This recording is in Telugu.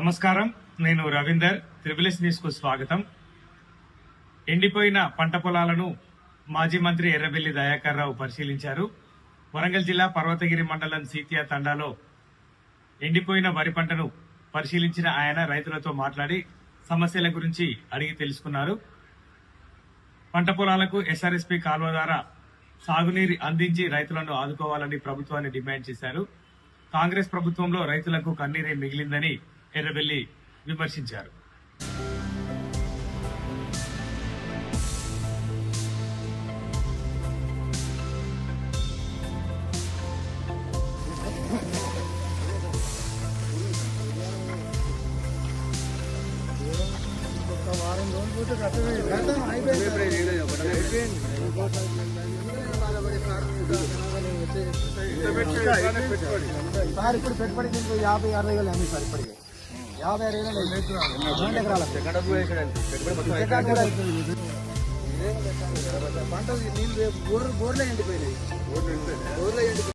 నమస్కారం, నేను రవీందర్. త్రిబుల్ న్యూస్ కు స్వాగతం. ఎండిపోయిన పంట పొలాలను మాజీ మంత్రి ఎర్రబెల్లి దయాకర్ రావు పరిశీలించారు. వరంగల్ జిల్లా పర్వతగిరి మండలం సీతియా తండాలో ఎండిపోయిన వరి పంటను పరిశీలించిన ఆయన రైతులతో మాట్లాడి సమస్యల గురించి అడిగి తెలుసుకున్నారు. పంట పొలాలకు ఎస్ఆర్ఎస్పీ కాల్వ ద్వారా సాగునీరు అందించి రైతులను ఆదుకోవాలని ప్రభుత్వాన్ని డిమాండ్ చేశారు. కాంగ్రెస్ ప్రభుత్వంలో రైతులకు కన్నీరే మిగిలిందని ఎర్రబెల్లి విమర్శించారు. సార్ ఇప్పుడు పెట్టుబడి 50-60 వేలు అమ్మి సార్ ఇప్పటికే 50-60 వేలు పంటలు నీళ్ళు బోర్లు ఎండిపోయినాయి.